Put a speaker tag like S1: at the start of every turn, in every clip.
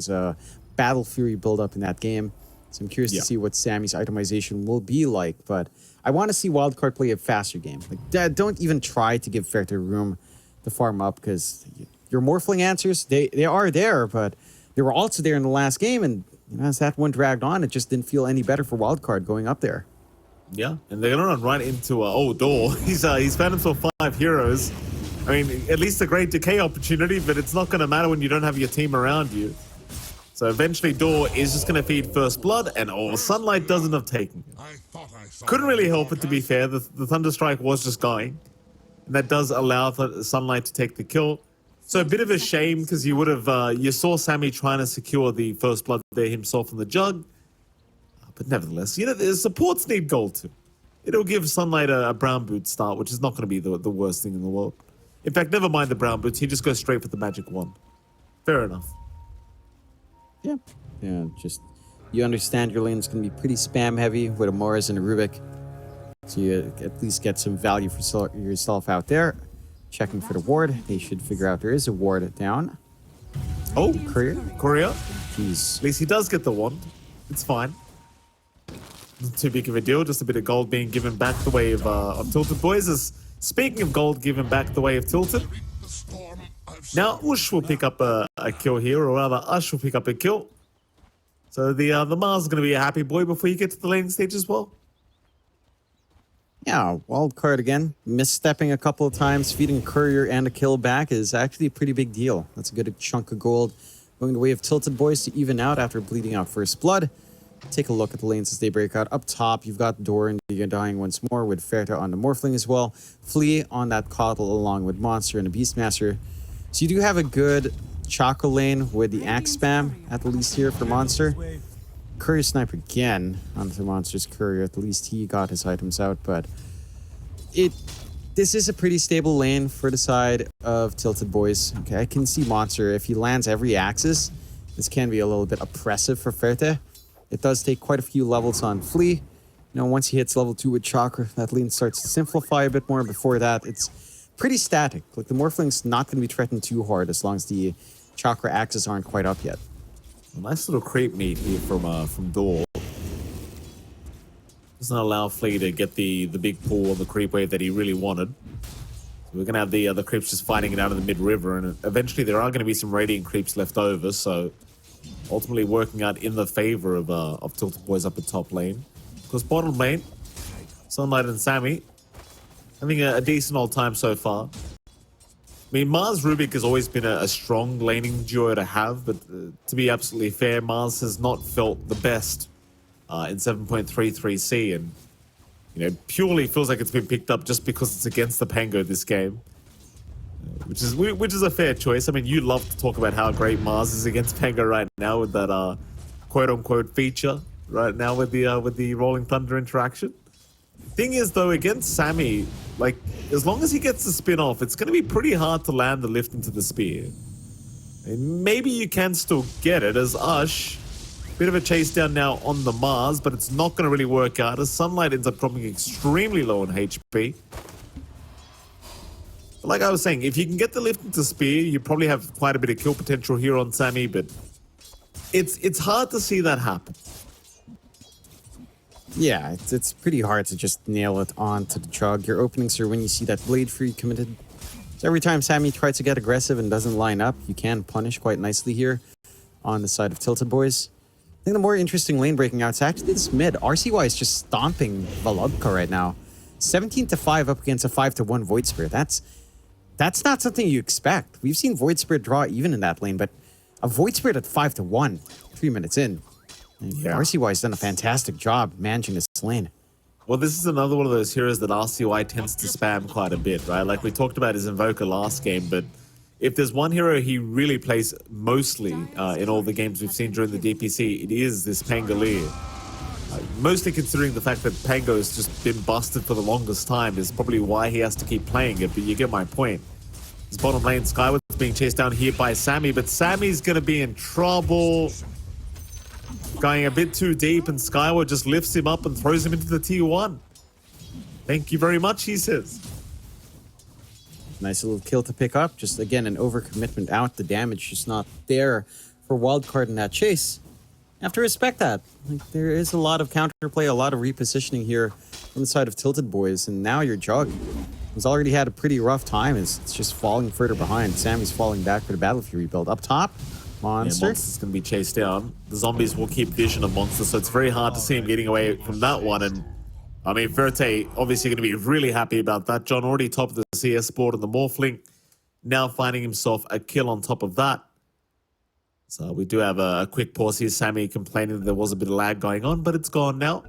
S1: was a Battle Fury build-up in that game. So I'm curious to see what Sammy's itemization will be like. But I want to see Wildcard play a faster game. Like, don't even try to give Ferta room to farm up, because your Morphling answers, they are there, but they were also there in the last game. And as that one dragged on, it just didn't feel any better for Wildcard going up there.
S2: Yeah, and they're going to run right into Door. He's found himself 5 heroes. I mean, at least a great decay opportunity, but it's not going to matter when you don't have your team around you. So eventually Door is just going to feed First Blood, and Sunlight doesn't have taken it. Couldn't really help it, to be fair. The Thunderstrike was just going. And that does allow Sunlight to take the kill. So a bit of a shame, because you would have, you saw Sammy trying to secure the First Blood there himself in the jug. But nevertheless, the supports need gold too. It'll give Sunlight a brown boot start, which is not going to be the worst thing in the world. In fact, never mind the brown boots. He just goes straight for the magic wand. Fair enough.
S1: Yeah. Yeah, just you understand your lane's going to be pretty spam heavy with a Morris and a Rubik. So you at least get some value for yourself out there. Checking for the ward. They should figure out there is a ward down.
S2: Oh,
S1: Courier.
S2: Jeez. At least he does get the wand. It's fine. Not too big of a deal. Just a bit of gold being given back the way of TiltedBoys. Speaking of gold given back the way of Tilted, now Ush will pick up a kill here, or rather Ush will pick up a kill. So the Mars is going to be a happy boy before you get to the laning stage as well.
S1: Yeah, Wildcard again, misstepping a couple of times, feeding a courier and a kill back is actually a pretty big deal. That's a good chunk of gold going the way of TiltedBoys to even out after bleeding out First Blood. Take a look at the lanes as they break out. Up top, you've got Door and Giga dying once more with Ferta on the Morphling as well. Flea on that Coddle along with Monster and a Beastmaster. So you do have a good Chakra lane with the Axe spam, at the least here for Monster. Courier Snipe again onto Monster's Courier. At least he got his items out, but this is a pretty stable lane for the side of TiltedBoys. Okay, I can see Monster, if he lands every axis, this can be a little bit oppressive for Ferta. It does take quite a few levels on Flea. Once he hits level 2 with Chakra, that lane starts to simplify a bit more. Before that, it's pretty static. Like, the Morphling's not going to be threatened too hard as long as the Chakra axes aren't quite up yet.
S2: A nice little creep meet here from Door. Doesn't allow Flea to get the big pull on the creep wave that he really wanted. So we're going to have the creeps just fighting it out in the mid-river, and eventually there are going to be some Radiant creeps left over, so ultimately working out in the favor of TiltedBoys up at top lane. Because bottom lane, Sunlight and Sammy having a decent old time so far. I mean, Mars Rubik has always been a strong laning duo to have, but to be absolutely fair, Mars has not felt the best in 7.33C, and purely feels like it's been picked up just because it's against the Pango this game. Which is a fair choice. I mean, you love to talk about how great Mars is against Pango right now with that quote-unquote feature right now with the Rolling Thunder interaction. Thing is, though, against Sammy, like, as long as he gets the spin off, it's going to be pretty hard to land the lift into the spear. And maybe you can still get it as Ush. Bit of a chase down now on the Mars, but it's not going to really work out as Sunlight ends up dropping extremely low on HP. Like I was saying, if you can get the lift into spear, you probably have quite a bit of kill potential here on Sammy, but it's hard to see that happen.
S1: Yeah, it's pretty hard to just nail it onto the chug. Your openings are when you see that Blade Free committed. So every time Sammy tries to get aggressive and doesn't line up, you can punish quite nicely here on the side of TiltedBoys. I think the more interesting lane breaking out is actually this mid. RCY is just stomping Volodka right now. 17-5 up against a 5-1 Void Spirit. That's not something you expect. We've seen Void Spirit draw even in that lane, but a Void Spirit at 5-1, 3 minutes in. Yeah. RCY has done a fantastic job managing this lane.
S2: Well, this is another one of those heroes that RCY tends to spam quite a bit, right? Like we talked about his Invoker last game, but if there's one hero he really plays mostly in all the games we've seen during the DPC, it is this Pangolier. Mostly considering the fact that Pango has just been busted for the longest time is probably why he has to keep playing it, but you get my point. His bottom lane, Skyward's being chased down here by Sammy, but Sammy's going to be in trouble. Going a bit too deep, and Skyward just lifts him up and throws him into the T1. Thank you very much, he says.
S1: Nice little kill to pick up. Just, again, an overcommitment out. The damage just not there for Wildcard in that chase. You have to respect that. Like, there is a lot of counterplay, a lot of repositioning here from the side of TiltedBoys, and now your Jug has already had a pretty rough time. It's just falling further behind. Sammy's falling back for the Battlefield rebuild. Up top, Monster.
S2: Yeah, Monster's going to be chased down. The zombies will keep vision of Monster, so it's very hard to see him getting away from that one. And I mean, Verte obviously going to be really happy about that. John already top of the CS board and the Morphling, now finding himself a kill on top of that. So we do have a quick pause here. Sammy complaining that there was a bit of lag going on, but it's gone now.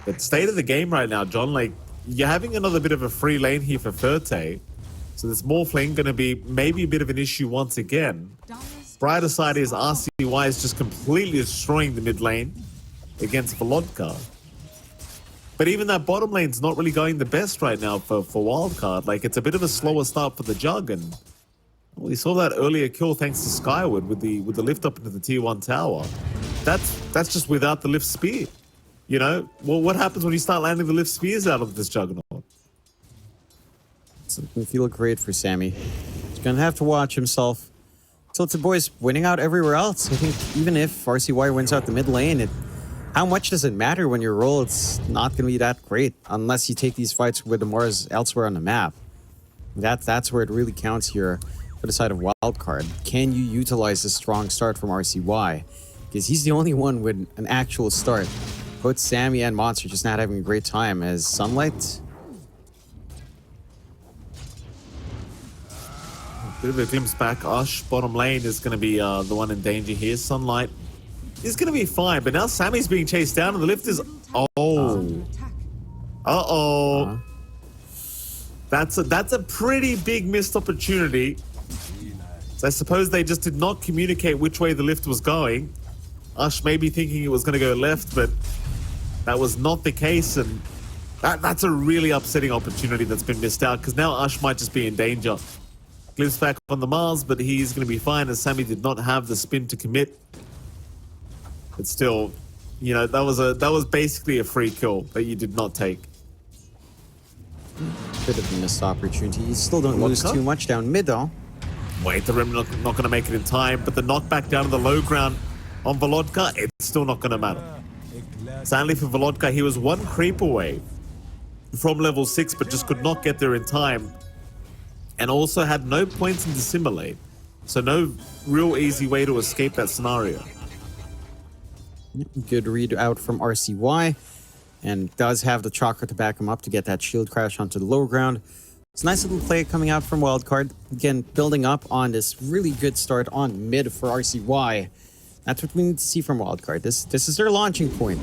S2: But state of the game right now, John, like, you're having another bit of a free lane here for Verte. So this Morphling going to be maybe a bit of an issue once again. Brighter side is RCY is just completely destroying the mid lane against Wildcard. But even that bottom lane's not really going the best right now for Wildcard. Like, it's a bit of a slower start for the Jug, and we saw that earlier kill thanks to Skyward with the lift up into the tier 1 tower. That's just without the lift spear. You know, well, what happens when you start landing the lift spears out of this Juggernaut?
S1: It's going to feel great for Sammy. He's going to have to watch himself. TiltedBoys winning out everywhere else. I think even if RCY wins out the mid lane, how much does it matter when your role? It's not going to be that great unless you take these fights with the Mars elsewhere on the map. That's where it really counts here for the side of Wildcard. Can you utilize the strong start from RCY? Because he's the only one with an actual start. Both Sammy and Monster just not having a great time as Sunlight.
S2: Bit of a glimpse back. Ush, bottom lane, is going to be the one in danger here. Sunlight is going to be fine, but now Sammy's being chased down and the lift is... Oh. Uh-oh. That's a pretty big missed opportunity. So I suppose they just did not communicate which way the lift was going. Ush may be thinking it was going to go left, but that was not the case, and that's a really upsetting opportunity that's been missed out, because now Ush might just be in danger. Glimpse back on the Mars, but he's going to be fine, as Sammy did not have the spin to commit. But still, you know, that was basically a free kill that you did not take.
S1: Bit of a missed opportunity. You still don't lose too much down mid, though.
S2: Wait, the Rim not going to make it in time, but the knockback down to the low ground on Volodka, it's still not going to matter. Sadly for Volodka, he was one creep away from level 6, but just could not get there in time. And also had no points in Dissimulate. So no real easy way to escape that scenario.
S1: Good read out from RCY. And does have the chakra to back him up to get that shield crash onto the lower ground. It's a nice little play coming out from Wildcard. Again, building up on this really good start on mid for RCY. That's what we need to see from Wildcard. This is their launching point.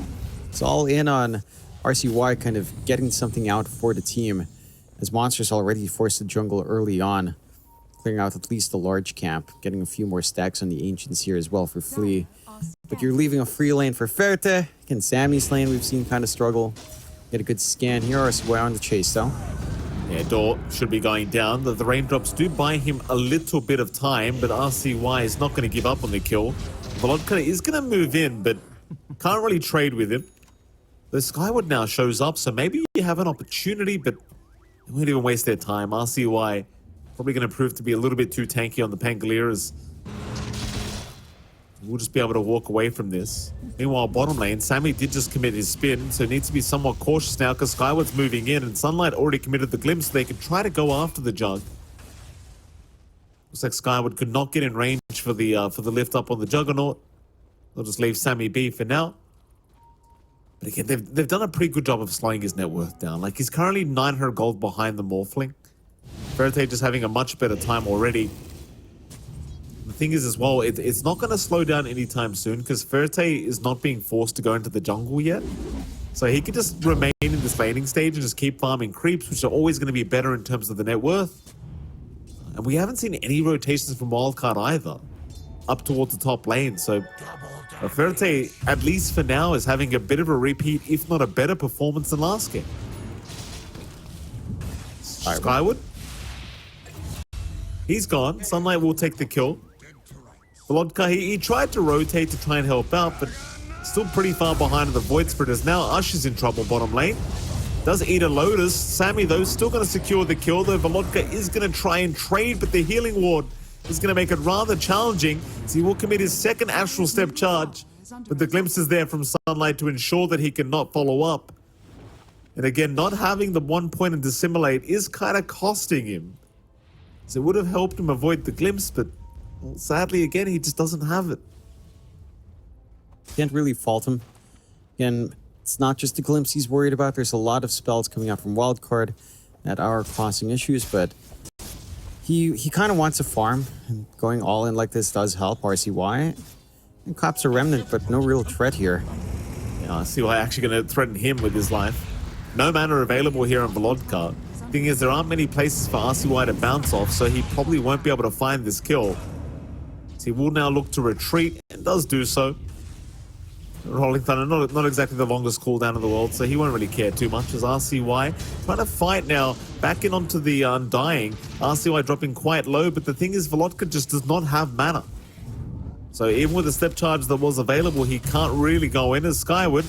S1: It's all in on RCY kind of getting something out for the team, as Monsters already forced the jungle early on, clearing out at least the large camp, getting a few more stacks on the Ancients here as well for Flea. But you're leaving a free lane for Verte. Again, Sammy's lane we've seen kind of struggle. Get a good scan here. RCY on the chase though.
S2: Yeah, Door should be going down. The raindrops do buy him a little bit of time, but RCY is not going to give up on the kill. Volodka is going to move in, but can't really trade with him. The Skyward now shows up, so maybe you have an opportunity, but they won't even waste their time. RCY probably going to prove to be a little bit too tanky on the Pangoliers. We'll just be able to walk away from this. Meanwhile, bottom lane, Sammy did just commit his spin, so needs to be somewhat cautious now because Skyward's moving in, and Sunlight already committed the glimpse, so they could try to go after the Jug. Looks like Skyward could not get in range for the lift up on the Juggernaut. They'll just leave Sammy be for now. But again, they've done a pretty good job of slowing his net worth down. Like, he's currently 900 gold behind the Morphling. Verte just having a much better time already. The thing is as well, it's not going to slow down anytime soon because Verte is not being forced to go into the jungle yet. So he can just remain in this laning stage and just keep farming creeps, which are always going to be better in terms of the net worth. And we haven't seen any rotations from Wildcard either, up towards the top lane. So Verte, at least for now, is having a bit of a repeat, if not a better performance than last game. Skyward. He's gone. Sunlight will take the kill. Volodka, he tried to rotate to try and help out, but still pretty far behind the Void Spritters. Now Ush is in trouble bottom lane. Does eat a Lotus. Sammy, though, still going to secure the kill, though Volodka is going to try and trade, but the healing ward is going to make it rather challenging, as he will commit his second astral step charge, but the glimpse is there from Sunlight to ensure that he cannot follow up. And again, not having the 1 point in Dissimulate is kind of costing him. So it would have helped him avoid the glimpse, but well, sadly, again, he just doesn't have it.
S1: Can't really fault him. Again, it's not just the glimpse he's worried about. There's a lot of spells coming out from Wildcard that are causing issues, but he kind of wants to farm, and going all in like this does help RCY. And Cops a Remnant, but no real threat here.
S2: Yeah, RCY actually going to threaten him with his life. No mana available here on Wildcard. Thing is, there aren't many places for RCY to bounce off, so he probably won't be able to find this kill. So he will now look to retreat, and does do so. Rolling Thunder, not exactly the longest cooldown in the world, so he won't really care too much as RCY trying to fight now, back in onto the Undying. RCY dropping quite low, but the thing is, Velotka just does not have mana. So even with the step charge that was available, he can't really go in, as Skyward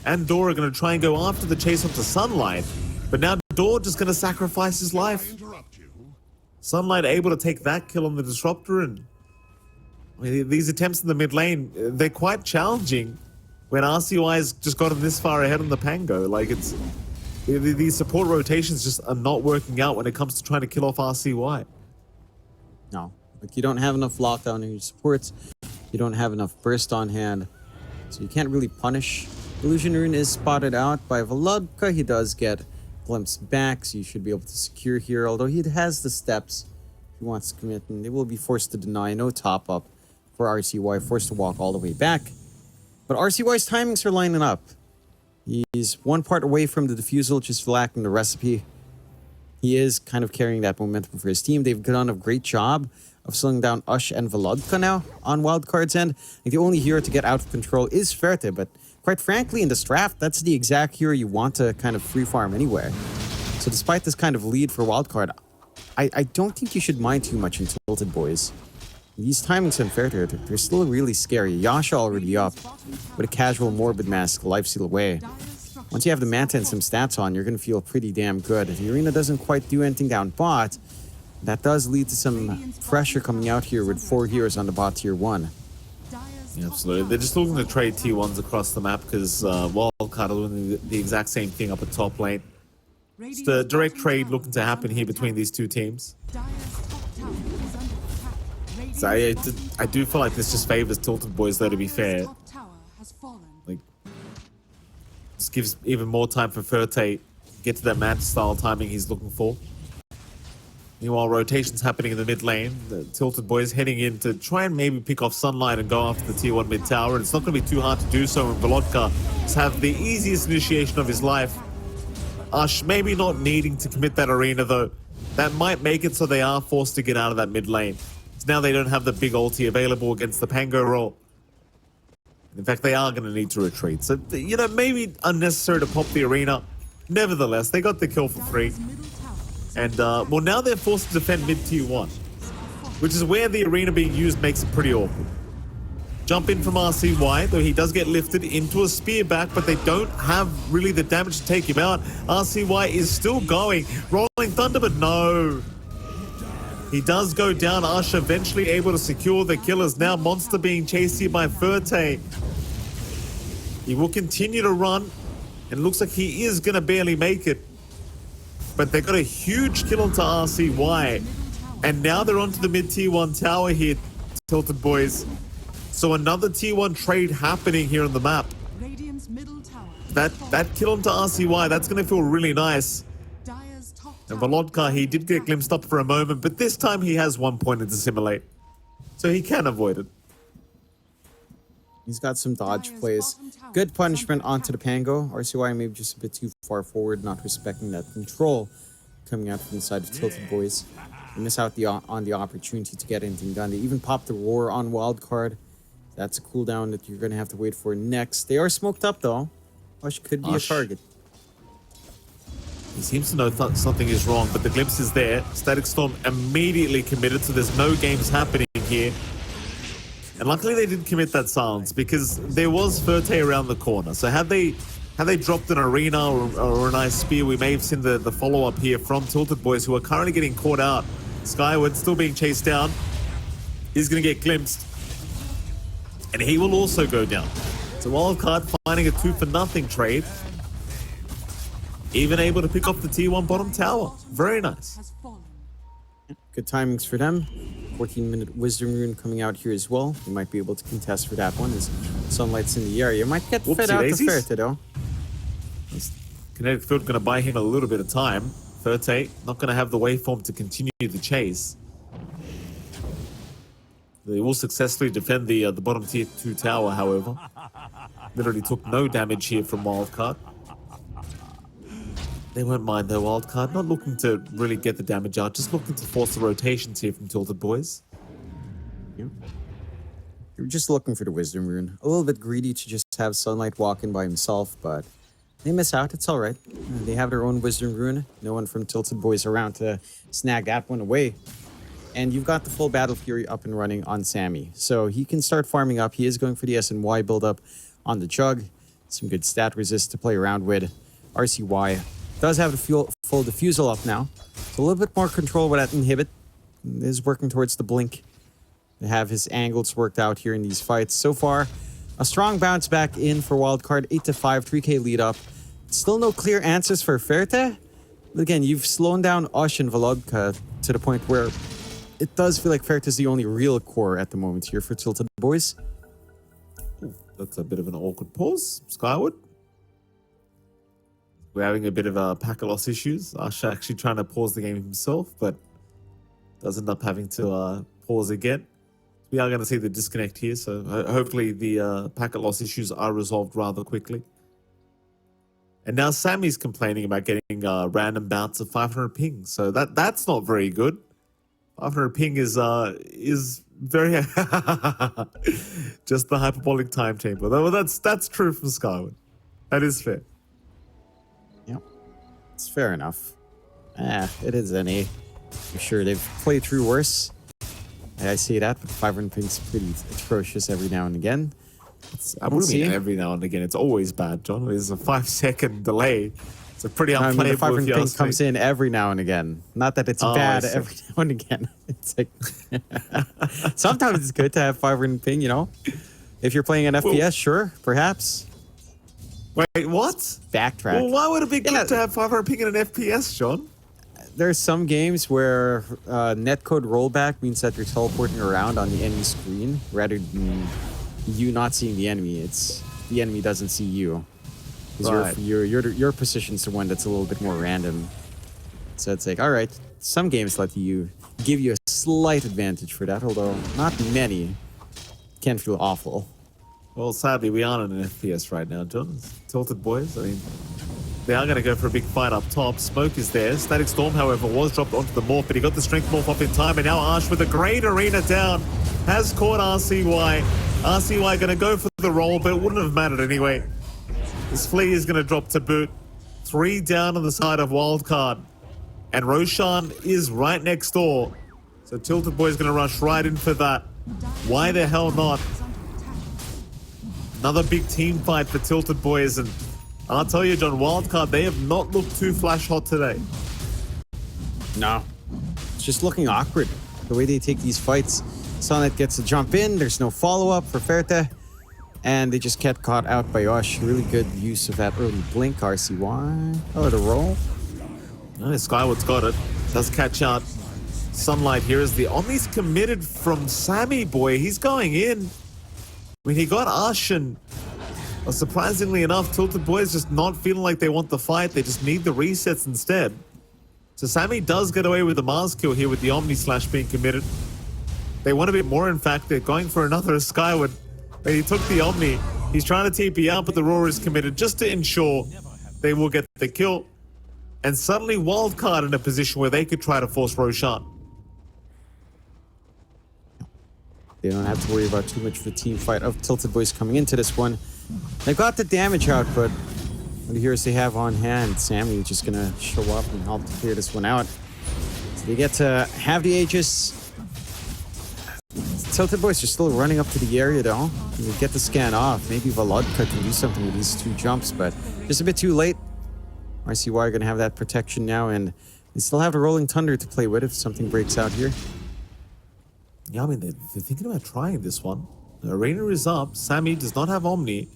S2: and Dora are going to try and go after the chase onto Sunlight. But now Dora just going to sacrifice his life. Sunlight able to take that kill on the Disruptor, and I mean, these attempts in the mid lane, they're quite challenging when RCY's just gotten this far ahead on the Pango. Like, it's these support rotations just are not working out when it comes to trying to kill off RCY.
S1: No, like you don't have enough lockdown in your supports. You don't have enough burst on hand, so you can't really punish. Illusion Rune is spotted out by Volodka. He does get glimpse back, so you should be able to secure here, although he has the steps he wants to commit, and they will be forced to deny. No top up for RCY, forced to walk all the way back. But RCY's timings are lining up. He's one part away from the defusal, just lacking the recipe. He is kind of carrying that momentum for his team. They've done a great job of slowing down Ush and Volodka now on Wildcard's end. Like, the only hero to get out of control is Ferte, but quite frankly, in this draft, that's the exact hero you want to kind of free farm anyway. So despite this kind of lead for Wildcard, I don't think you should mind too much in TiltedBoys. These timings on Ferte, they're still really scary. Yasha already up with a casual Morbid Mask, Lifesteal away. Once you have the Manta and some stats on, you're going to feel pretty damn good. The Arena doesn't quite do anything down bot. That does lead to some pressure coming out here with 4 heroes on the bot tier 1.
S2: Yeah, absolutely. They're just looking to trade T1s across the map because Wildcard are doing the exact same thing up at top lane. It's the direct trade looking to happen here between these two teams. So I do feel like this just favors TiltedBoys, though, to be fair. Like, this gives even more time for Ferte get to that match style timing he's looking for. Meanwhile, rotations happening in the mid lane. The TiltedBoys heading in to try and maybe pick off Sunlight and go after the tier 1 mid tower. And it's not going to be too hard to do so when Volodka has have the easiest initiation of his life. Ush maybe not needing to commit that arena, though. That might make it so they are forced to get out of that mid lane. So now they don't have the big ulti available against the Pango roll. In fact, they are going to need to retreat. So, you know, maybe unnecessary to pop the arena. Nevertheless, they got the kill for free. And, well, now they're forced to defend mid tier 1, which is where the arena being used makes it pretty awkward. Jump in from RCY, though he does get lifted into a spear back, but they don't have really the damage to take him out. RCY is still going. Rolling Thunder, but no. He does go down. Ush eventually able to secure the killers. Now Monster being chased here by Ferte. He will continue to run, and looks like he is going to barely make it. But they got a huge kill onto RCY. And now they're onto the mid tier 1 tower here, TiltedBoys. So another tier 1 trade happening here on the map. That kill onto RCY, that's going to feel really nice. And Volodka, he did get glimpsed up for a moment, but this time he has 1 point to Dissimulate. So he can avoid it.
S1: He's got some dodge plays. Good punishment onto the Pango. RCY maybe just a bit too far forward, not respecting that control coming out from the side of TiltedBoys. They miss out on the opportunity to get anything done. They even pop the Roar on Wildcard. That's a cooldown that you're going to have to wait for next. They are smoked up, though. Ush could be a target.
S2: He seems to know something is wrong, but the glimpse is there. Static Storm immediately committed, so there's no games happening here. And luckily they didn't commit that silence, because there was Ferte around the corner. So had they dropped an arena or a nice spear, we may have seen the follow-up here from TiltedBoys, who are currently getting caught out. Skyward still being chased down. He's going to get glimpsed. And he will also go down. So Wildcard finding a 2-for-0 trade. Even able to pick off the T1 bottom tower. Very nice.
S1: Good timings for them. 14-minute Wisdom Rune coming out here as well. You might be able to contest for that one as Sunlight's in the area. You might get fed out to Ferte though.
S2: Kinetic Field going to buy him a little bit of time. Ferte not going to have the waveform to continue the chase. They will successfully defend the bottom tier 2 tower, however. Literally took no damage here from Wildcard. They won't mind though, Wildcard. Not looking to really get the damage out, just looking to force the rotations here from TiltedBoys.
S1: Yeah. You're just looking for the Wisdom Rune. A little bit greedy to just have Sunlight walk in by himself, but they miss out. It's all right. They have their own Wisdom Rune. No one from TiltedBoys around to snag that one away. And you've got the full Battle Fury up and running on Sammy. So he can start farming up. He is going for the SNY build-up on the Chug. Some good stat resist to play around with. RCY does have the full Diffusal up now. So a little bit more control with that Inhibit. Is working towards the Blink. To have his angles worked out here in these fights. So far, a strong bounce back in for Wildcard. 8-5, 3k lead up. Still no clear answers for Ferte. But again, you've slowed down Osh and Volodka to the point where it does feel like Ferte is the only real core at the moment here for TiltedBoys.
S2: That's a bit of an awkward pause. Skyward. We're having a bit of packet loss issues. Ash actually trying to pause the game himself, but does end up having to pause again. We are going to see the disconnect here, so hopefully the packet loss issues are resolved rather quickly. And now Sammy's complaining about getting random bouts of 500 ping, so that's not very good. 500 ping is very just the hyperbolic time chamber. Though that's true from Skyward. That is fair.
S1: Yep, it's fair enough. It is NA. I'm sure they've played through worse. I see that, but 500 ping's pretty atrocious every now and again.
S2: I wouldn't mean every now and again. It's always bad, John. There's a 5-second delay. It's a pretty unplayable.
S1: The 500 ping comes in every now and again. Not that it's bad every now and again. It's like sometimes it's good to have 500 ping. You know, if you're playing an FPS, sure, perhaps.
S2: Wait, what?
S1: Backtrack.
S2: Well, why would it be good to have 500 ping in an FPS, John?
S1: There's some games where netcode rollback means that you're teleporting around on the enemy screen rather than you not seeing the enemy. It's the enemy doesn't see you. Right. Your position's the one that's a little bit more random. So it's like, all right, some games let you give you a slight advantage for that, although not many. Can feel awful.
S2: Well, sadly, we aren't in an FPS right now, John. TiltedBoys. I mean, they are going to go for a big fight up top. Smoke is there. Static Storm, however, was dropped onto the morph, but he got the strength morph up in time, and now Ash with a great arena down has caught RCY. RCY going to go for the roll, but it wouldn't have mattered anyway. This flea is going to drop to boot. 3 down on the side of Wildcard. And Roshan is right next door. So TiltedBoys is going to rush right in for that. Why the hell not? Another big team fight for TiltedBoys, and I'll tell you, John, Wildcard, they have not looked too flash hot today.
S1: No. It's just looking awkward, the way they take these fights. Sonnet gets to jump in, there's no follow-up for Ferte, and they just get caught out by Osh. Really good use of that early blink, RCY. Oh, the roll.
S2: Nice, Skyward's got it. Does catch out. Sunlight here is the Omni's committed from Sammy, boy. He's going in. I mean, he got Ash, and surprisingly enough, TiltedBoys just not feeling like they want the fight. They just need the resets instead. So Sammy does get away with the Mars kill here with the Omni slash being committed. They want a bit more, in fact. They're going for another Skyward. But he took the Omni. He's trying to TP out, but the Roar is committed just to ensure they will get the kill. And suddenly Wildcard in a position where they could try to force Roshan.
S1: They don't have to worry about too much of a team fight of TiltedBoys coming into this one. They've got the damage output. What the heroes they have on hand, Sammy is just gonna show up and help to clear this one out. So they get to have the Aegis. TiltedBoys are still running up to the area though. They get the scan off. Maybe Volodka can do something with these 2 jumps, but just a bit too late. RCY are gonna have that protection now, and they still have a Rolling Thunder to play with if something breaks out here.
S2: Yeah, I mean, they're thinking about trying this one. The Arena is up. Sammy does not have Omni.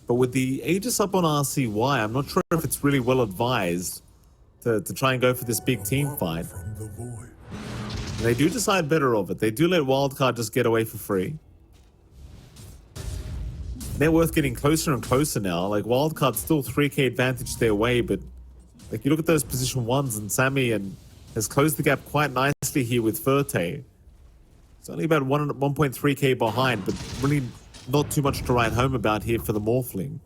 S2: But with the Aegis up on RCY, I'm not sure if it's really well advised to try and go for this big team fight. They do decide better of it. They do let Wildcard just get away for free. Net worth getting closer and closer now. Like, Wildcard's still 3k advantage their way, but like, you look at those position ones, and Sammy has closed the gap quite nicely here with Ferte. It's only about 1.3k behind, but really not too much to write home about here for the Morphling.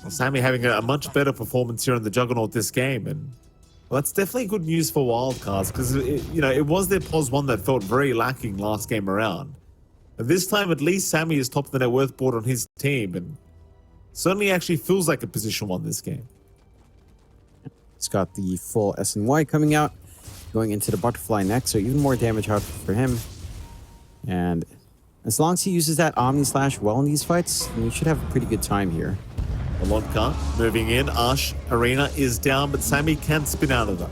S2: Well, Sammy having a much better performance here in the Juggernaut this game, and well, that's definitely good news for Wildcards, because it was their POS 1 that felt very lacking last game around. But this time, at least Sammy is top of the net worth board on his team, and certainly actually feels like a position 1 this game.
S1: He's got the full SNY coming out, going into the butterfly next, so even more damage out for him. And as long as he uses that Omni Slash well in these fights, we should have a pretty good time here.
S2: Wildcard moving in. Ash Arena is down, but Sammy can spin out of that.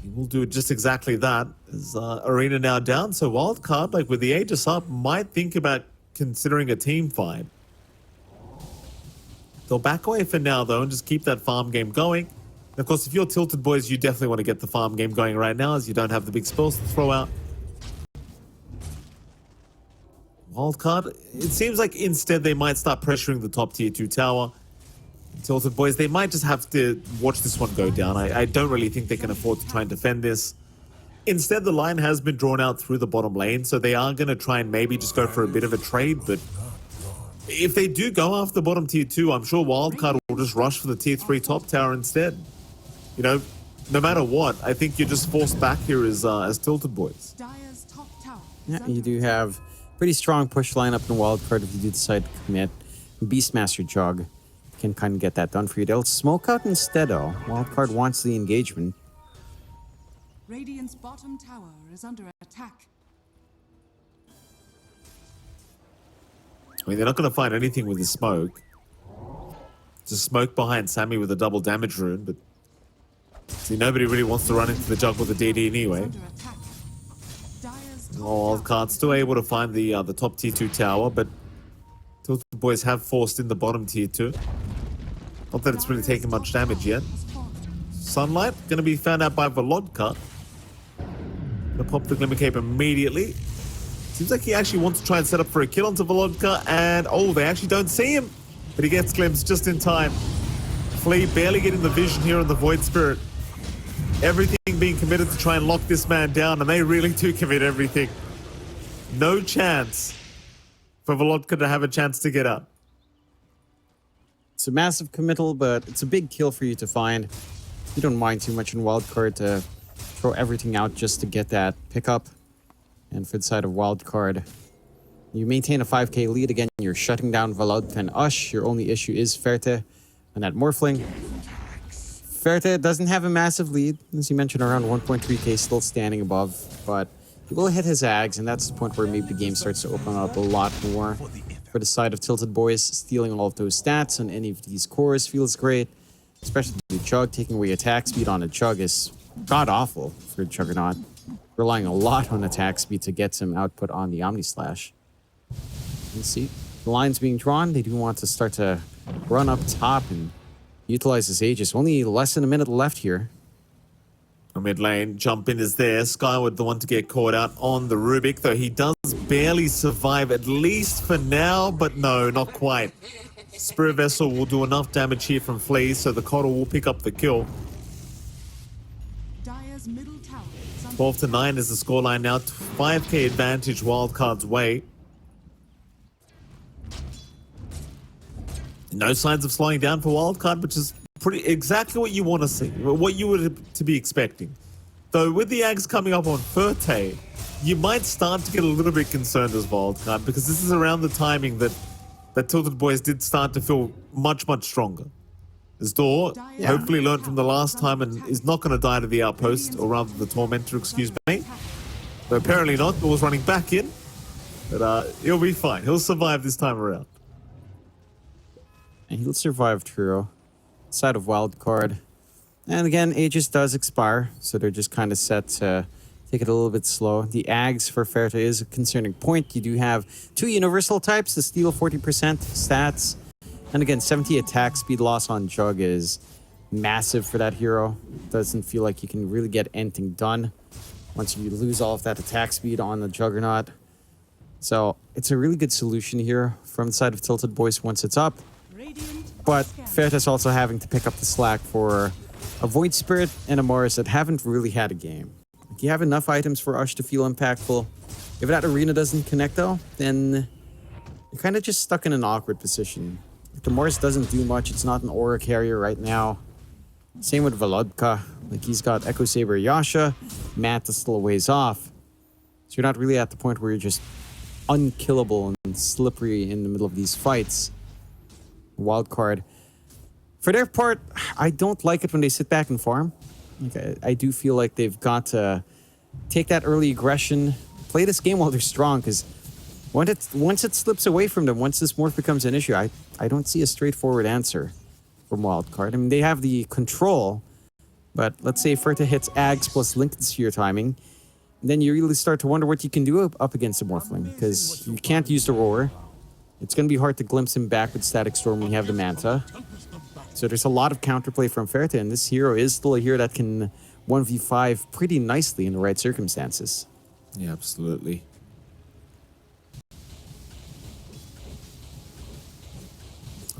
S2: He will do just exactly that. As Arena now down, so Wildcard, like with the Aegis up, might think about considering a team fight. They'll back away for now, though, and just keep that farm game going. And of course, if you're Tilted Boys, you definitely want to get the farm game going right now, as you don't have the big spells to throw out. Wildcard, it seems like instead they might start pressuring the top tier 2 tower. Tilted Boys, they might just have to watch this one go down. I don't really think they can afford to try and defend this. Instead, the line has been drawn out through the bottom lane, so they are going to try and maybe just go for a bit of a trade, but if they do go after bottom tier 2, I'm sure Wildcard will just rush for the tier 3 top tower instead. You know, no matter what, I think you're just forced back here as Tilted Boys.
S1: Yeah, you do have pretty strong push lineup in Wildcard if you do decide to commit. Beastmaster Jug can kind of get that done for you. They'll smoke out instead, though. Wildcard wants the engagement.
S3: Radiant's bottom tower is under attack.
S2: I mean, they're not going to find anything with the smoke. Just smoke behind Sammy with a double damage rune, but see, nobody really wants to run into the jug with a DD anyway. Wildcard still able to find the top tier 2 tower, but Tilted Boys have forced in the bottom tier 2. Not that it's really taken much damage yet. Sunlight going to be found out by Volodka. Gonna pop the Glimmer Cape immediately. Seems like he actually wants to try and set up for a kill onto Volodka, and oh, they actually don't see him, but he gets glimpsed just in time. Flea barely getting the vision here on the Void Spirit. Everything being committed to try and lock this man down, and they really do commit everything. No chance for Volodka to have a chance to get up.
S1: It's a massive committal, but it's a big kill for you to find. You don't mind too much in Wildcard to throw everything out just to get that pickup. And for the side of Wildcard, you maintain a 5k lead. Again, you're shutting down Volodka and Ush. Your only issue is Ferte and that Morphling. Ferte doesn't have a massive lead, as you mentioned, around 1.3k, still standing above, but he will hit his Ags, and that's the point where maybe the game starts to open up a lot more. For the side of Tilted Boys, stealing all of those stats on any of these cores feels great, especially the Chug. Taking away attack speed on a Chug is god-awful for Juggernaut, relying a lot on attack speed to get some output on the Omni Slash. You see, the line's being drawn. They do want to start to run up top and utilize his Aegis. Only less than a minute left here.
S2: Mid lane, jump in is there. Skyward, the one to get caught out on the Rubik, though he does barely survive, at least for now, but no, not quite. Spirit Vessel will do enough damage here from Flea, so the Coddle will pick up the kill. 12 to 9 is the scoreline now. 5k advantage Wildcard's way. No signs of slowing down for Wildcard, which is pretty exactly what you want to see, what you would to be expecting. Though with the Ags coming up on Ferte, you might start to get a little bit concerned as Wildcard, because this is around the timing that Tilted Boys did start to feel much, much stronger. As Door hopefully learned from the last time and is not going to die to the Outpost, or rather the Tormentor, excuse me. But apparently not. Door's running back in, but he'll be fine. He'll survive this time around.
S1: And he'll survive Truro. Side of Wildcard. And again, Aegis does expire, so they're just kind of set to take it a little bit slow. The Ags for Ferta is a concerning point. You do have 2 universal types, the steal 40% stats. And again, 70 attack speed loss on Jug is massive for that hero. Doesn't feel like you can really get anything done once you lose all of that attack speed on the Juggernaut. So it's a really good solution here from the side of TiltedBoys once it's up. But Ferta's also having to pick up the slack for a Void Spirit and a Morris that haven't really had a game. You have enough items for Ush to feel impactful. If that arena doesn't connect though, then you're kind of just stuck in an awkward position. If the Morris doesn't do much, it's not an aura carrier right now. Same with Volodka. Like, he's got Echo Saber Yasha, Matt is still a ways off. So you're not really at the point where you're just unkillable and slippery in the middle of these fights. Wildcard. For their part, I don't like it when they sit back and farm. Like, I do feel like they've got to take that early aggression, play this game while they're strong, because once it slips away from them, once this morph becomes an issue, I don't see a straightforward answer from Wildcard. I mean, they have the control, but let's say Ferta hits Ags plus Lincoln Sphere timing, then you really start to wonder what you can do up against a Morphling, because you can't use the Roar. It's going to be hard to glimpse him back with Static Storm when you have the Manta. So there's a lot of counterplay from Ferta, and this hero is still a hero that can 1v5 pretty nicely in the right circumstances.
S2: Yeah, absolutely.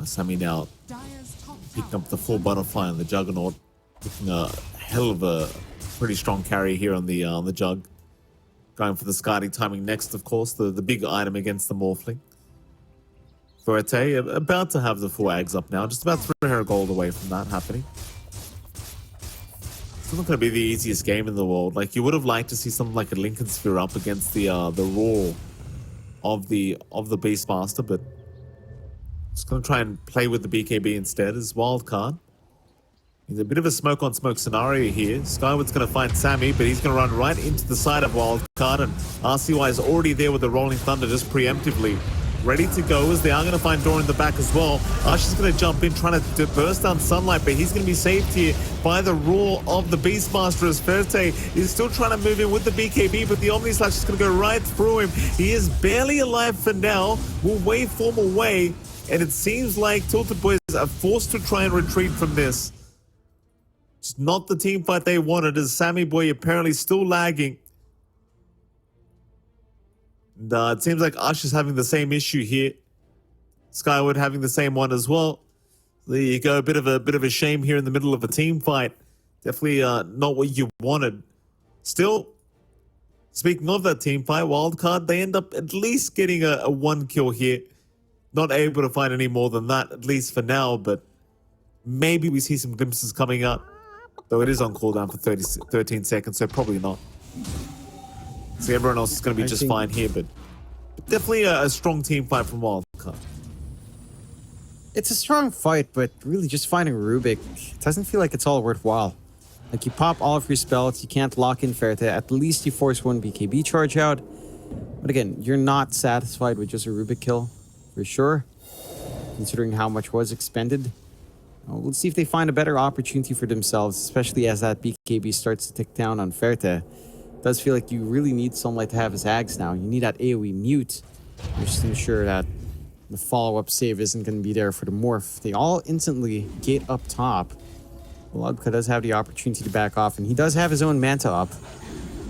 S2: Sammy now picking up the full butterfly on the Juggernaut, looking a hell of a pretty strong carry here on the Jug. Going for the Skadi timing next, of course, the big item against the Morphling. Verite about to have the full Ags up now, just about 300 gold away from that happening. It's not going to be the easiest game in the world. Like, you would have liked to see something like a Lincoln Sphere up against the Roar of the Beastmaster, but just going to try and play with the BKB instead as Wildcard. There's a bit of a smoke-on-smoke scenario here. Skyward's going to find Sammy, but he's going to run right into the side of Wildcard, and RCY is already there with the Rolling Thunder just preemptively ready to go, as they are going to find Dora in the back as well. Ash is going to jump in, trying to burst down Sunlight, but he's going to be saved here by the roar of the Beastmaster, as Ferte is still trying to move in with the BKB, but the Omni Slash is going to go right through him. He is barely alive for now. Will waveform away, and it seems like TiltedBoys are forced to try and retreat from this. It's not the team fight they wanted, as Sammy Boy apparently still lagging. And it seems like Ash is having the same issue here. Skyward having the same one as well. There you go, a bit of a shame here in the middle of a team fight. Definitely not what you wanted. Still, speaking of that team fight, Wildcard, they end up at least getting a 1 kill here. Not able to find any more than that, at least for now, but maybe we see some glimpses coming up. Though it is on cooldown for 13 seconds, so probably not. So everyone else is going to be just fine here, but definitely a strong team fight from Wildcard.
S1: It's a strong fight, but really just finding Rubik doesn't feel like it's all worthwhile. Like, you pop all of your spells, you can't lock in Ferta, at least you force one BKB charge out. But again, you're not satisfied with just a Rubik kill, for sure, considering how much was expended. We'll see if they find a better opportunity for themselves, especially as that BKB starts to tick down on Ferta. It does feel like you really need Sunlight to have his Ags now. You need that AoE mute, just to ensure that the follow-up save isn't going to be there for the Morph. They all instantly gate up top. Volodka does have the opportunity to back off, and he does have his own Manta up.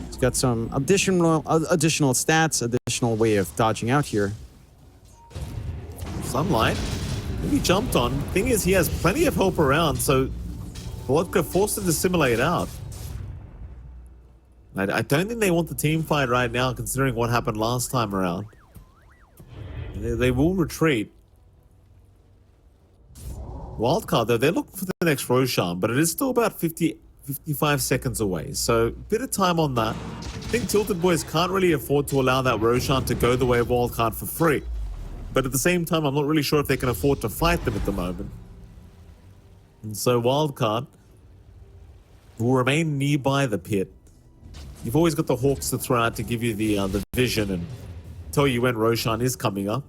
S1: He's got some additional stats, additional way of dodging out here.
S2: Sunlight. He jumped on. Thing is, he has plenty of help around, so Volodka forced him to simulate out. I don't think they want the team fight right now, considering what happened last time around. They will retreat. Wildcard, though, they're looking for the next Roshan, but it is still about 55 seconds away, so a bit of time on that. I think TiltedBoys can't really afford to allow that Roshan to go the way of Wildcard for free. But at the same time, I'm not really sure if they can afford to fight them at the moment. And so Wildcard will remain nearby the pit. You've always got the Hawks to throw out to give you the vision and tell you when Roshan is coming up.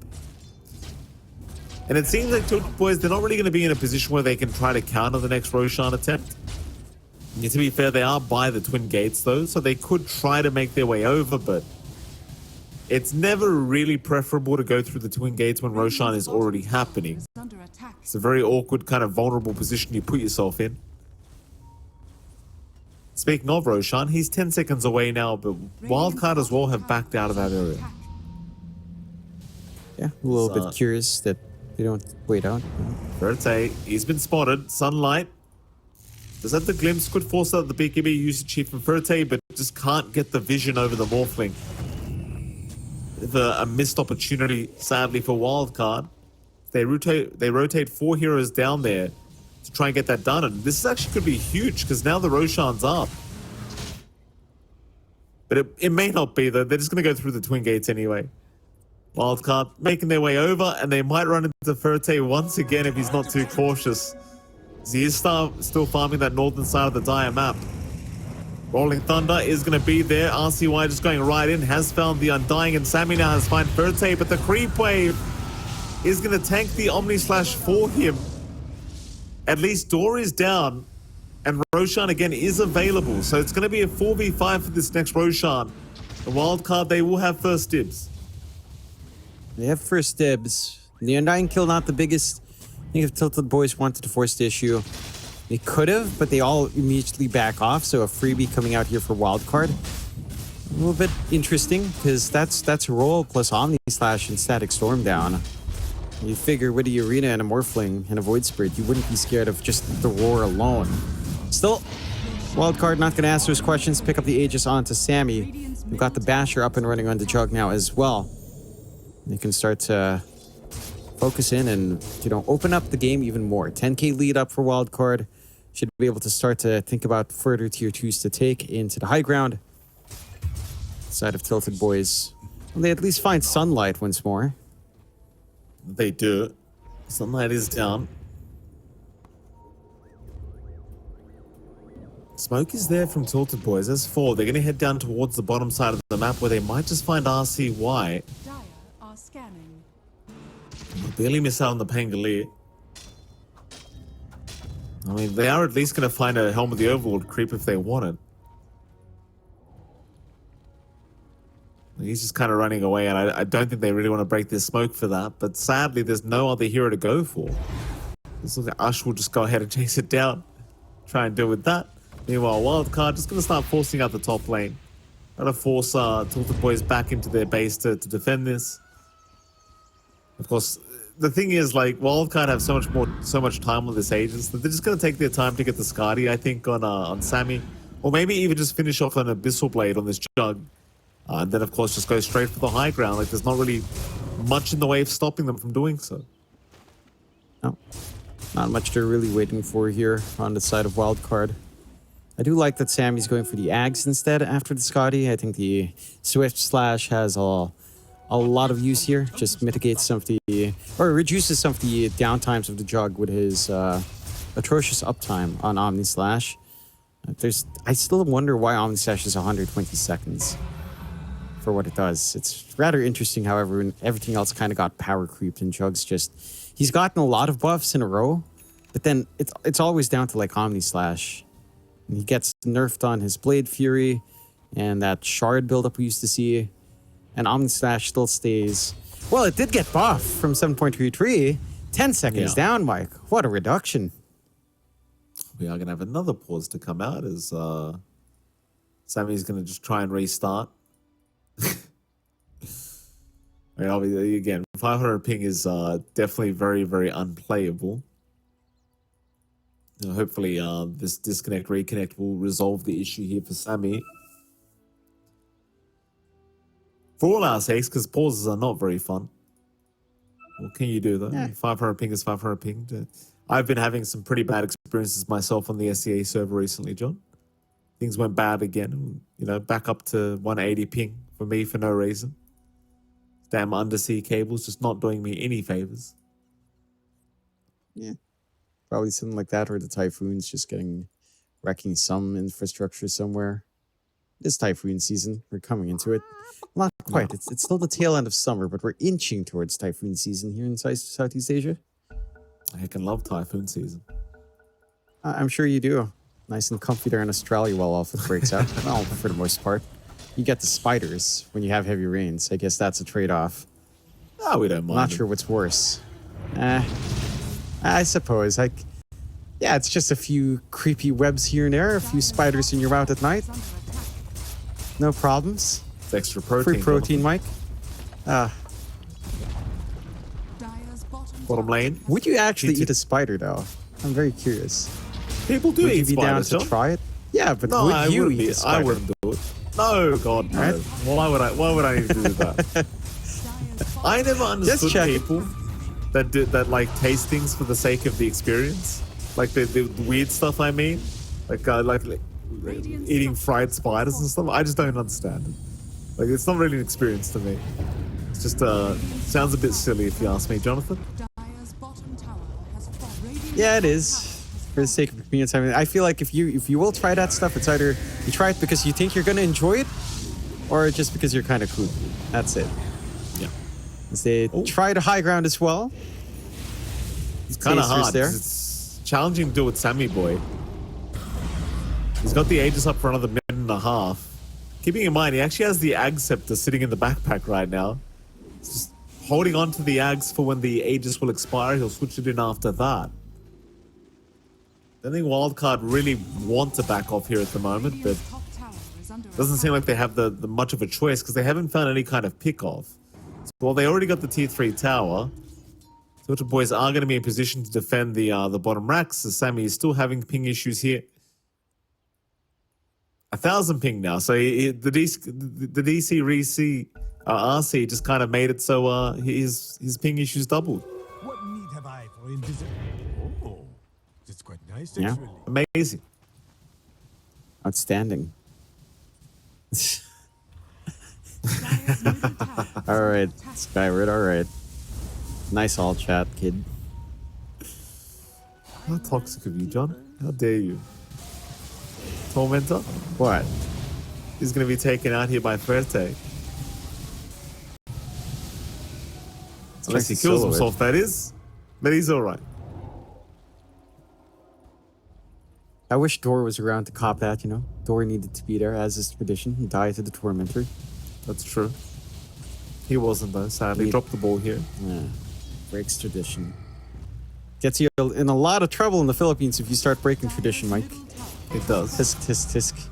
S2: And it seems like TiltedBoys, they're not really going to be in a position where they can try to counter the next Roshan attempt. Yeah, to be fair, they are by the Twin Gates, though, so they could try to make their way over, but it's never really preferable to go through the Twin Gates when Roshan is already happening.
S3: Under attack.
S2: It's a very awkward, kind of vulnerable position you put yourself in. Speaking of Roshan, he's 10 seconds away now, but Wildcard as well have backed out of that area.
S1: Yeah, a little bit curious that they don't wait out.
S2: Verte, he's been spotted. Sunlight. Does that the glimpse could force out the BKB usage here from Verte, but just can't get the vision over the Morphling. A missed opportunity, sadly, for Wildcard. They rotate 4 heroes down there to try and get that done, and this actually could be huge because now the Roshan's up. But it may not be, though. They're just going to go through the Twin Gates anyway. Wildcard making their way over, and they might run into Verte once again if he's not too cautious. He is still farming that northern side of the dire map. Rolling Thunder is going to be there. RCY just going right in, has found the Undying, and Sammy now has found Verte, but the creep wave is going to tank the Omni Slash for him. At least Door is down, and Roshan again is available, so it's going to be a 4v5 for this next Roshan. The Wildcard, they will have first dibs.
S1: They have first dibs. The Undying kill not the biggest. I think if TiltedBoys wanted to force the issue, they could have, but they all immediately back off. So a freebie coming out here for Wildcard. A little bit interesting, because that's a roll plus Omni Slash and Static Storm down. You figure with a Arena and a Morphling and a Void Spirit, you wouldn't be scared of just the roar alone. Still, Wildcard not going to ask those questions. Pick up the Aegis onto Sammy. We've got the Basher up and running on the Jug now as well. They can start to focus in and, open up the game even more. 10k lead up for Wildcard. Should be able to start to think about further tier 2s to take into the high ground. Side of TiltedBoys. Well, they at least find Sunlight once more.
S2: They do. Sunlight is down. Smoke is there from TiltedBoys. As 4, they're going to head down towards the bottom side of the map where they might just find RCY.
S3: Dire are scanning.
S2: Barely miss out on the Pangolier. I mean, they are at least going to find a Helm of the Overlord creep if they want it. He's just kind of running away, and I don't think they really want to break this smoke for that. But sadly, there's no other hero to go for. This looks like Ush will just go ahead and chase it down. Try and deal with that. Meanwhile, Wildcard just going to start forcing out the top lane. Try to force TiltedBoys back into their base to defend this. Of course, the thing is, like, Wildcard have so much time on this Aegis that they're just going to take their time to get the Skadi, I think, on Sammy. Or maybe even just finish off an Abyssal Blade on this Jug. And then, of course, just go straight for the high ground. Like, there's not really much in the way of stopping them from doing so.
S1: No, not much they're really waiting for here on the side of Wildcard. I do like that Sammy's going for the Ags instead after the Skadi. I think the Swift Slash has a lot of use here. Just mitigates some of the, or reduces some of the downtimes of the Jug with his atrocious uptime on Omni Slash. I still wonder why Omni Slash is 120 seconds for what it does. It's rather interesting, however, when everything else kind of got power creeped and Jug's he's gotten a lot of buffs in a row, but then it's always down to like Omni Slash. And he gets nerfed on his Blade Fury and that Shard buildup we used to see. And Omni Slash still stays. Well, it did get buffed from 7.33. 10 seconds down, Mike. What a reduction.
S2: We are going to have another pause to come out as Sammy's going to just try and restart. I mean, obviously, again, 500 ping is definitely very, very unplayable. Hopefully, this disconnect reconnect will resolve the issue here for Sammy. For all our sakes, because pauses are not very fun. What can you do, though? Yeah. 500 ping is 500 ping. I've been having some pretty bad experiences myself on the SCA server recently, John. Things went bad again. Back up to 180 ping for me for no reason. Damn undersea cables just not doing me any favors.
S1: Yeah. Probably something like that, or the Typhoon's just wrecking some infrastructure somewhere. It's Typhoon season. We're coming into it. Not quite. No. It's still the tail end of summer, but we're inching towards Typhoon season here in Southeast Asia.
S2: I can love Typhoon season.
S1: I'm sure you do. Nice and comfy there in Australia while Alpha breaks out. Well, for the most part. You get the spiders when you have heavy rains. I guess that's a trade-off.
S2: Oh, we don't mind.
S1: Not sure what's worse. I suppose. Yeah, it's just a few creepy webs here and there, a few spiders in your route at night. No problems.
S2: It's extra protein.
S1: Free protein, Mike.
S2: Bottom lane.
S1: Would you actually eat a spider, though? I'm very curious.
S2: People do
S1: Would
S2: eat
S1: you be down
S2: spiders,
S1: to
S2: John.
S1: try it? Yeah, but
S2: No,
S1: would you eat a
S2: I
S1: spider?
S2: wouldn't do it. No, God, no.
S1: Right.
S2: Why would I need to do that? I never understood
S1: checking.
S2: people that like taste things for the sake of the experience. Like the weird stuff, I mean. Like eating fried spiders and stuff. I just don't understand it. Like, it's not really an experience to me. It's just sounds a bit silly if you ask me, Jonathan.
S1: Yeah, it is. For the sake of the community, I mean, I feel like if you will try that stuff, it's either you try it because you think you're gonna enjoy it, or just because you're kind of cool. That's it.
S2: Yeah.
S1: They try the high ground as well.
S2: It's kind of hard.
S1: There.
S2: It's challenging to do with Sammy Boy. He's got the Aegis up for another minute and a half. Keeping in mind, he actually has the Ag Scepter sitting in the backpack right now. He's just holding on to the Ags for when the Aegis will expire. He'll switch it in after that. I think Wildcard really want to back off here at the moment, but doesn't seem like they have the much of a choice because they haven't found any kind of pick-off. So, well, they already got the Tier 3 tower. TiltedBoys are going to be in position to defend the bottom racks, as Sammy is still having ping issues here. 1,000 ping now, so the DC RC just kind of made it so his ping issues doubled.
S4: What need have I for invisible? Oh, it's quite nice.
S1: Yeah.
S4: Actually.
S2: Amazing.
S1: Outstanding. All right, Skyward. All right. Nice all chat, kid.
S2: How toxic of you, John? How dare you? Tormentor?
S1: What?
S2: He's going to be taken out here by Ferte. Unless he kills himself, that is. But he's alright.
S1: I wish Dor was around to cop that, you know. Dor needed to be there, as is tradition. He died to the Tormentor.
S2: That's true. He wasn't, though, sadly.
S1: He
S2: dropped the ball here.
S1: Yeah. Breaks tradition. Gets you in a lot of trouble in the Philippines if you start breaking tradition, Mike.
S2: It does.
S1: Tisk, tisk, tisk.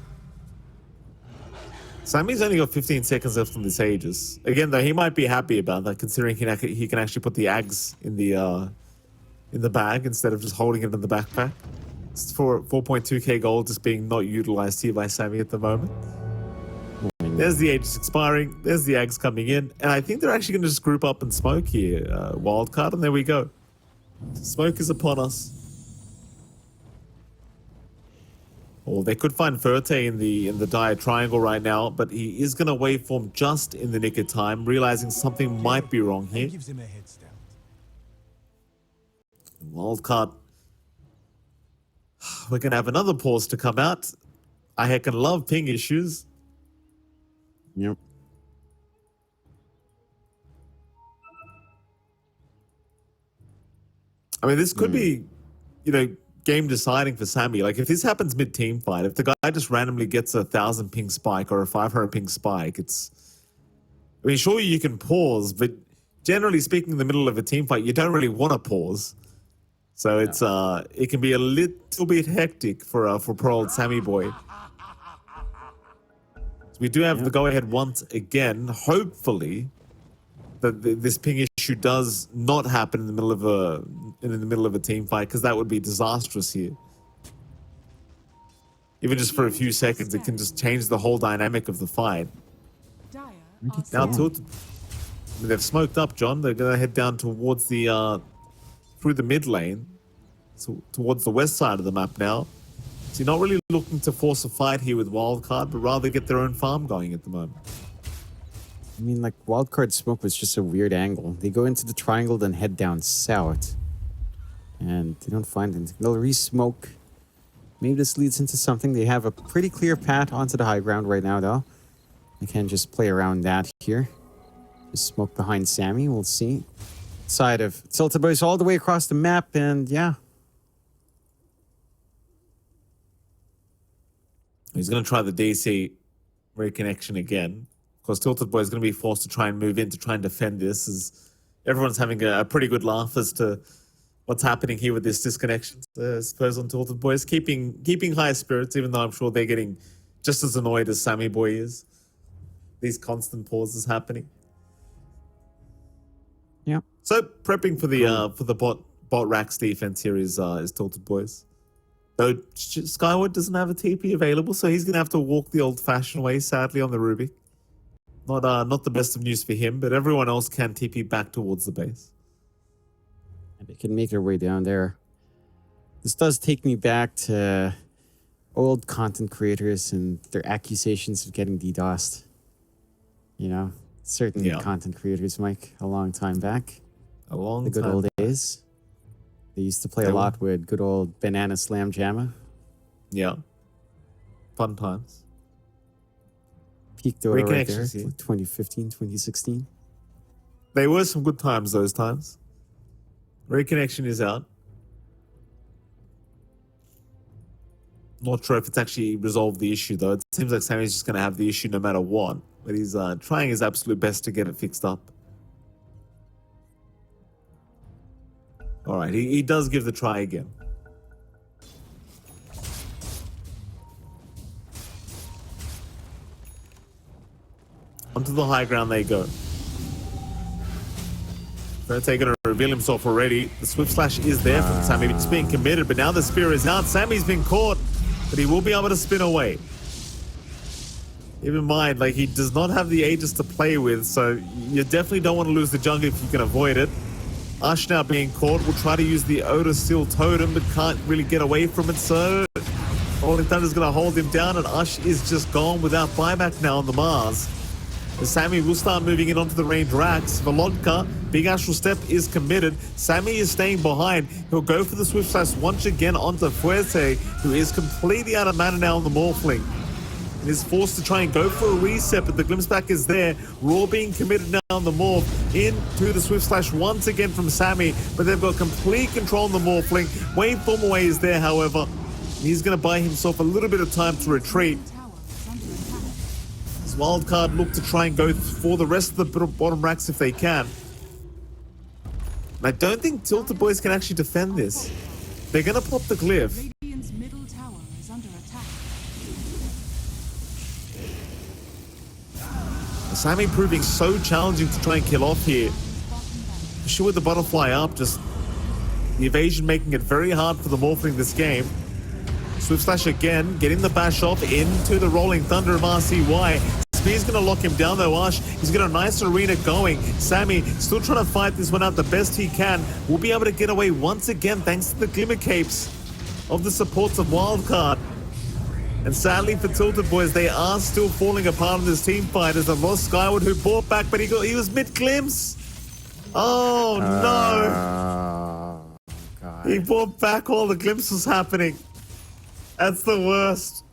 S2: Sammy's only got 15 seconds left on this Aegis. Again, though, he might be happy about that, considering he can actually put the Ags in the bag instead of just holding it in the backpack. It's for 4.2k gold just being not utilized here by Sammy at the moment. There's the Aegis expiring. There's the Ags coming in. And I think they're actually going to just group up and smoke here. Wildcard, and there we go. Smoke is upon us. Or they could find Ferte in the dire triangle right now, but he is going to waveform just in the nick of time, realizing something might be wrong here.
S4: Gives him a head start.
S2: Wildcard. We're going to have another pause to come out. I heckin' love ping issues.
S1: Yep.
S2: I mean, this could be, you know, game deciding for Sammy. Like, if this happens mid-team fight, if the guy just randomly gets a 1,000 ping spike or a 500 ping spike, it's... I mean, sure, you can pause, but generally speaking, in the middle of a team fight, you don't really want to pause. So it's it can be a little bit hectic for poor old Sammy boy. So we do have the go-ahead once again. Hopefully, that this ping issue does not happen in the middle of a team fight, because that would be disastrous here. Even just for a few seconds, it can just change the whole dynamic of the fight. Now Tilted, I mean, they've smoked up, John. They're gonna head down towards the through the mid lane, so towards the west side of the map now. So you're not really looking to force a fight here with Wildcard, but rather get their own farm going at the moment.
S1: I mean, like, Wildcard smoke was just a weird angle. They go into the triangle, then head down south. And they don't find anything. They'll re-smoke. Maybe this leads into something. They have a pretty clear path onto the high ground right now, though. They can just play around that here. Just smoke behind Sammy. We'll see. Side of TiltedBoys all the way across the map, and yeah.
S2: He's going to try the DC reconnection again. Of course, TiltedBoys is going to be forced to try and move in to try and defend this, as everyone's having a pretty good laugh as to what's happening here with this disconnection. I suppose on TiltedBoys, keeping high spirits, even though I'm sure they're getting just as annoyed as Sammy Boy is. These constant pauses happening.
S1: Yeah.
S2: So prepping for the bot racks defense here is TiltedBoys. Though Skyward doesn't have a TP available, so he's gonna have to walk the old-fashioned way, sadly, on the Ruby. Not the best of news for him, but everyone else can TP back towards the base.
S1: And they can make their way down there. This does take me back to old content creators and their accusations of getting DDoSed. You know, certain content creators, Mike, a long time back. The good old days. They used to play a lot with good old Banana Slam Jamma.
S2: Yeah. Fun times.
S1: Peaked over right there, 2015, 2016.
S2: They were some good times those times. Reconnection is out. Not sure if it's actually resolved the issue, though. It seems like Sammy's just going to have the issue no matter what. But he's trying his absolute best to get it fixed up. All right, he does give the try again. Onto the high ground they go. Fertay going to reveal himself already. The Swift Slash is there from Sammy. It's being committed, but now the spear is out. Sammy's been caught, but he will be able to spin away. Keep in mind, like, he does not have the Aegis to play with, so you definitely don't want to lose the jungle if you can avoid it. Ush now being caught, will try to use the Oda Steel Totem, but can't really get away from it, so Rolling Thunder's going to hold him down, and Ush is just gone without buyback now on the Mars. And Sammy will start moving in onto the range racks. Volodka, Big Astral Step is committed. Sammy is staying behind. He'll go for the Swift Slash once again onto Fuerte, who is completely out of mana now on the Morphling. And is forced to try and go for a reset, but the glimpse back is there. Raw being committed now on the Morph into the Swift Slash once again from Sammy, but they've got complete control on the Morphling. Wayne Formaway is there, however. He's going to buy himself a little bit of time to retreat. His Wildcard look to try and go for the rest of the bottom racks if they can. And I don't think TiltedBoys can actually defend this. They're going to pop the glyph.
S3: Radiant's middle tower is under attack.
S2: Sammy proving so challenging to try and kill off here. For sure with the butterfly up, just the evasion making it very hard for the Morphling this game. Swift Slash again, getting the bash off into the Rolling Thunder of RCY. Spear's going to lock him down though, Ush. He's got a nice arena going. Sammy still trying to fight this one out the best he can. Will be able to get away once again thanks to the Glimmer Capes of the supports of Wildcard. And sadly for TiltedBoys, they are still falling apart in this team fight as they lost Skyward, who bought back, but he was mid-glimpse. Oh no!
S1: God.
S2: He brought back all the glimpses happening. That's the worst.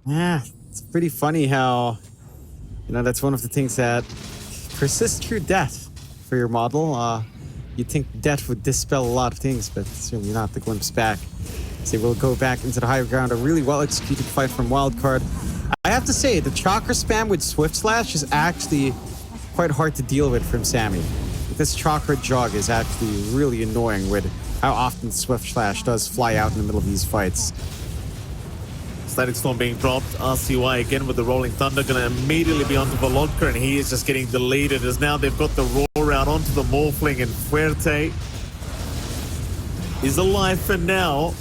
S1: Yeah, it's pretty funny how, you know, that's one of the things that persists through death for your model. You'd think death would dispel a lot of things, but certainly not the glimpse back. So we'll go back into the high ground. A really well-executed fight from Wildcard. I have to say, the chakra spam with Swift Slash is actually quite hard to deal with from Sammy. This chakra jog is actually really annoying with how often Swift Slash does fly out in the middle of these fights.
S2: Static Storm being dropped. RCY again with the Rolling Thunder. Going to immediately be onto Volodka, and he is just getting deleted as now they've got the Roar out onto the Morphling, and Fuerte is alive for now.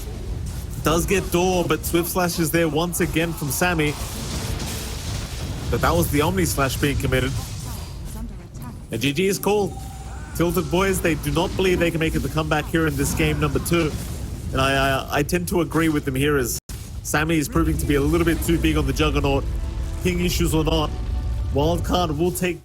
S2: Does get Door, but Swift Slash is there once again from Sammy. But that was the Omni Slash being committed. And GG is called. TiltedBoys, they do not believe they can make it the comeback here in this game number 2. And I tend to agree with them here as Sammy is proving to be a little bit too big on the Juggernaut. Ping issues or not, Wildcard will take...